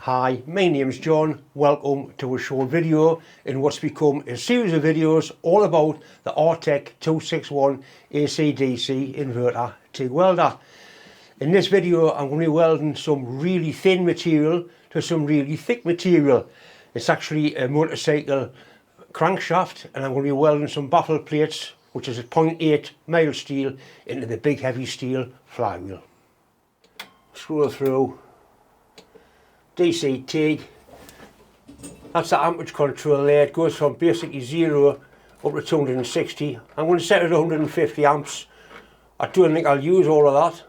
Hi, my name's John. Welcome to a short video in what's become a series of videos all about the TIG261 AC/DC inverter TIG welder. In this video I'm going to be welding some really thin material to some really thick material. It's actually a motorcycle crankshaft, and I'm going to be welding some baffle plates, which is a 0.8 mild steel, into the big heavy steel flywheel. Scroll through. DC TIG, that's the amperage control there. It goes from basically 0 up to 260. I'm going to set it at 150 amps. I don't think I'll use all of that,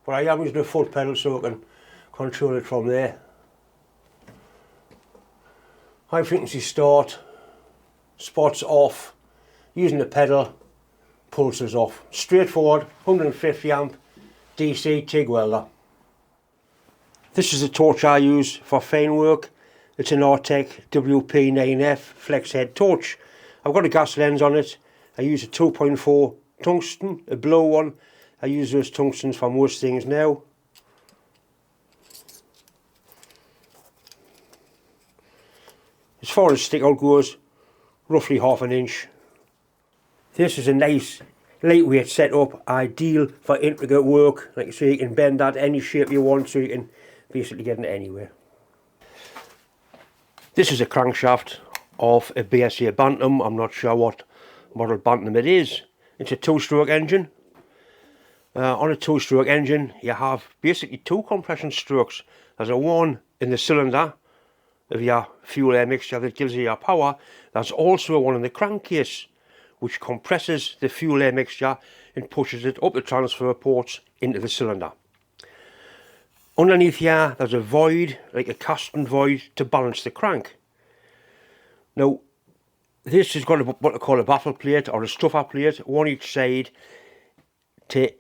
but I am using a foot pedal so I can control it from there. High frequency start, spots off, using the pedal, pulses off. Straightforward 150 amp DC TIG welder. This is the torch I use for fine work. It's an WP9F flex head torch. I've got a gas lens on it. I use a 2.4 tungsten, a blow one. I use those tungstens for most things now. As far as stick out goes, roughly ½ an inch. This is a nice lightweight setup, ideal for intricate work. Like I say, you can bend that any shape you want, so you can basically getting it anywhere. This is a crankshaft of a BSA Bantam. I'm not sure what model Bantam it is. It's a 2-stroke engine. On a 2-stroke engine you have basically 2 compression strokes. There's a one in the cylinder of your fuel air mixture that gives you your power. There's also a one in the crankcase which compresses the fuel air mixture and pushes it up the transfer ports into the cylinder. Underneath here there's a void, like a casting void, to balance the crank. Now this has got what I call a baffle plate or a stuffer plate, one each side, to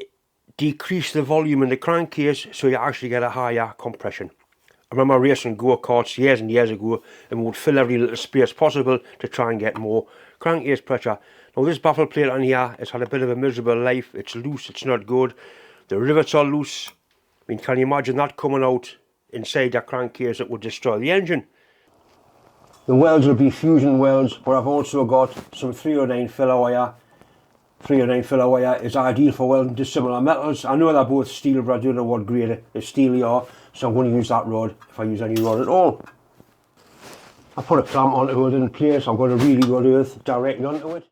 decrease the volume in the crankcase so you actually get a higher compression. I remember racing go-karts years and years ago, and we would fill every little space possible to try and get more crankcase pressure. Now this baffle plate on here has had a bit of a miserable life. It's loose, it's not good. The rivets are loose. I mean, can you imagine that coming out inside that crankcase? It would destroy the engine. The welds will be fusion welds, but I've also got some 309 filler wire. 309 filler wire is ideal for welding dissimilar metals. I know they're both steel, but I don't know what grade of steel you are, so I'm going to use that rod if I use any rod at all. I put a clamp onto it in place. I've got a really good earth directly onto it.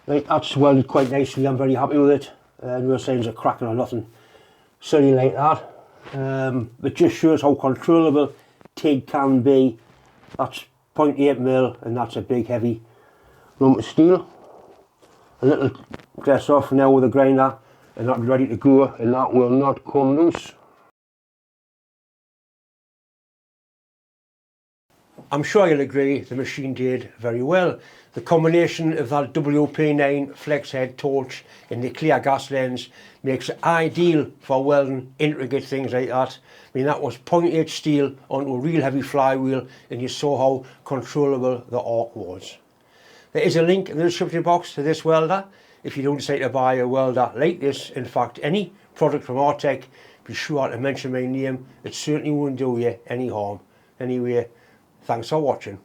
Right, that's welded quite nicely. I'm very happy with it. No signs of cracking or nothing silly like that. It just shows how controllable TIG can be. That's 0.8mm, and that's a big heavy lump of steel. A little dress off now with a grinder, and that'll be ready to go, and that will not come loose. I'm sure you'll agree the machine did very well. The combination of that WP9 flex head torch and the clear gas lens makes it ideal for welding intricate things like that. I mean, that was 0.8 steel onto a real heavy flywheel, and you saw how controllable the arc was. There is a link in the description box to this welder. If you don't decide to buy a welder like this, in fact any product from TIG, be sure to mention my name. It certainly won't do you any harm. Anyway, thanks for watching.